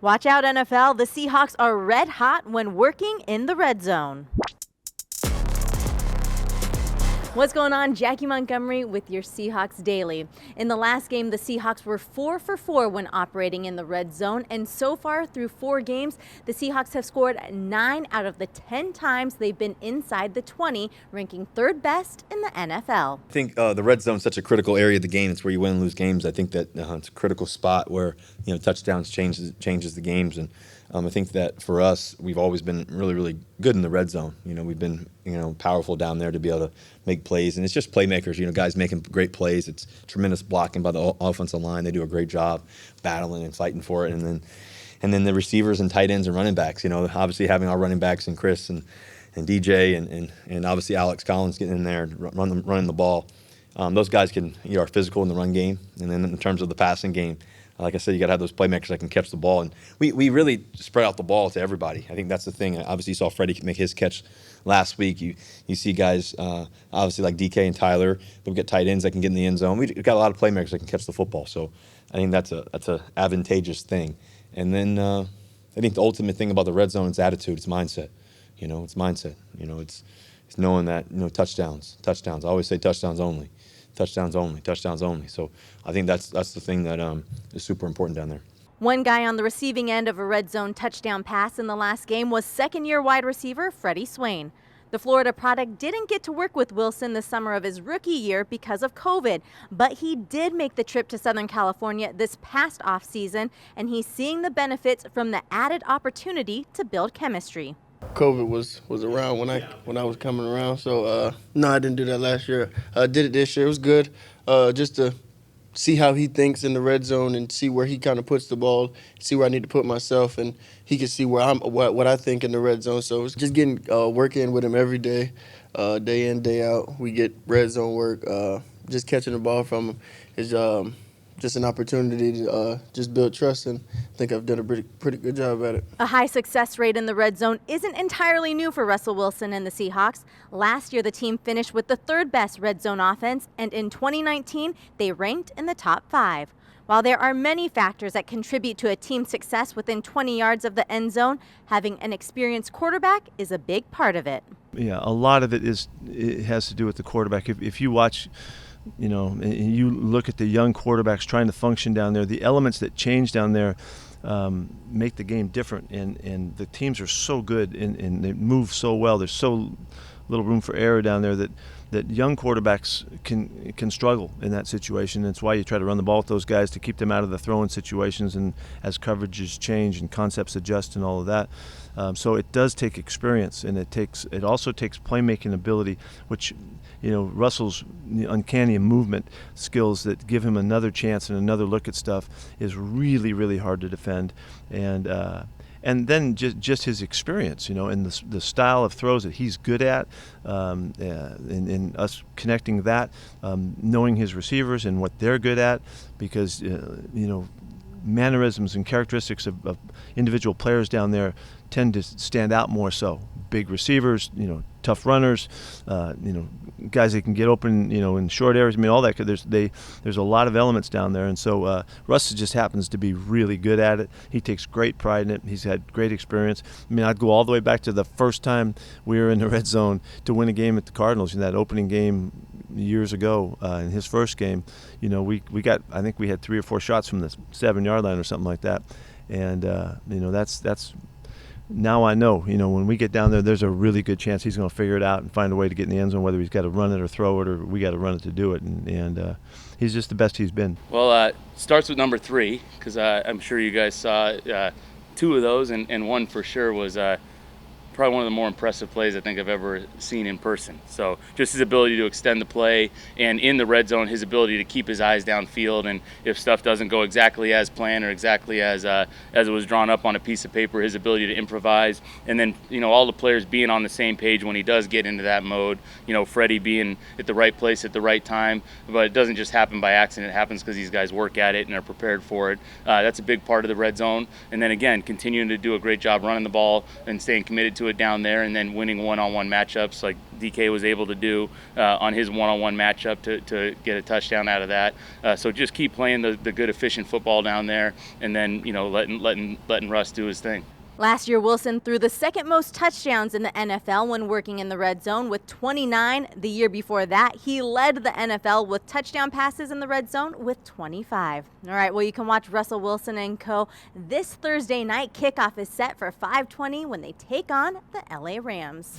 Watch out, NFL. The Seahawks are red hot when working in the red zone. What's going on? Jackie Montgomery with your Seahawks Daily. In the last game, the Seahawks were 4 for 4 when operating in the red zone, and so far through 4 games, the Seahawks have scored 9 out of the 10 times they've been inside the 20, ranking 3rd best in the NFL. I think the red zone is such a critical area of the game. It's where you win and lose games. I think that it's a critical spot where touchdowns changes the games, and I think that for us, we've always been really, really good in the red zone. We've been powerful down there to be able to make plays, and it's just playmakers. Guys making great plays. It's tremendous blocking by the offensive line. They do a great job battling and fighting for it, and then the receivers and tight ends and running backs. Obviously having our running backs and Chris and DJ and obviously Alex Collins getting in there and running the ball. Those guys are physical in the run game, and then in terms of the passing game, like I said, you got to have those playmakers that can catch the ball, and we really spread out the ball to everybody. I think that's the thing. Obviously, you saw Freddie make his catch last week. You see guys obviously like DK and Tyler, but we got tight ends that can get in the end zone. We've got a lot of playmakers that can catch the football, so I think that's a advantageous thing. And then I think the ultimate thing about the red zone is attitude. It's mindset. It's mindset. It's knowing that touchdowns. I always say touchdowns only. Touchdowns only. So I think that's the thing that is super important down there. One guy on the receiving end of a red zone touchdown pass in the last game was second-year wide receiver Freddie Swain. The Florida product didn't get to work with Wilson the summer of his rookie year because of COVID, but he did make the trip to Southern California this past offseason, and he's seeing the benefits from the added opportunity to build chemistry. COVID was around when I was coming around, so no, I didn't do that last year. I did it this year. It was good, just to see how he thinks in the red zone and see where he kind of puts the ball, see where I need to put myself, and he can see where what I think in the red zone. So it's just getting work in with him every day, day in, day out. We get red zone work. Just catching the ball from him is just an opportunity to just build trust, and I think I've done a pretty good job at it. A high success rate in the red zone isn't entirely new for Russell Wilson and the Seahawks. Last year, the team finished with the 3rd best red zone offense, and in 2019, they ranked in the top 5. While there are many factors that contribute to a team's success within 20 yards of the end zone, having an experienced quarterback is a big part of it. Yeah, a lot of it has to do with the quarterback. If you watch, and you look at the young quarterbacks trying to function down there, the elements that change down there make the game different, and the teams are so good and they move so well. There's so little room for error down there that young quarterbacks can struggle in that situation. That's why you try to run the ball with those guys to keep them out of the throwing situations, and as coverages change and concepts adjust and all of that. So it does take experience, and it also takes playmaking ability, which Russell's uncanny movement skills that give him another chance and another look at stuff is really, really hard to defend. And then just his experience, and the style of throws that he's good at, and us connecting that, knowing his receivers and what they're good at, because mannerisms and characteristics of individual players down there tend to stand out more so. Big receivers, tough runners, guys that can get open, in short areas. All that. There's a lot of elements down there, and so Russ just happens to be really good at it. He takes great pride in it. He's had great experience. I'd go all the way back to the first time we were in the red zone to win a game at the Cardinals in that opening game years ago. In his first game, I think we had 3 or 4 shots from the 7-yard line or something like that, and that's. Now I know, when we get down there, there's a really good chance he's going to figure it out and find a way to get in the end zone, whether he's got to run it or throw it, or we got to run it to do it. And he's just the best he's been. Well, starts with number 3, because I'm sure you guys saw 2 of those, and one for sure was probably one of the more impressive plays I think I've ever seen in person. So just his ability to extend the play, and in the red zone, his ability to keep his eyes downfield, and if stuff doesn't go exactly as planned or exactly as it was drawn up on a piece of paper, his ability to improvise, and then all the players being on the same page when he does get into that mode. Freddie being at the right place at the right time, but it doesn't just happen by accident. It happens because these guys work at it and are prepared for it. That's a big part of the red zone. And then again, continuing to do a great job running the ball and staying committed to to it down there, and then winning one-on-one matchups like DK was able to do on his one-on-one matchup to get a touchdown out of that. So just keep playing the good, efficient football down there, and then letting Russ do his thing. Last year, Wilson threw the second most touchdowns in the NFL when working in the red zone with 29. The year before that, he led the NFL with touchdown passes in the red zone with 25. All right, well, you can watch Russell Wilson and co. this Thursday night. Kickoff is set for 5:20 when they take on the LA Rams.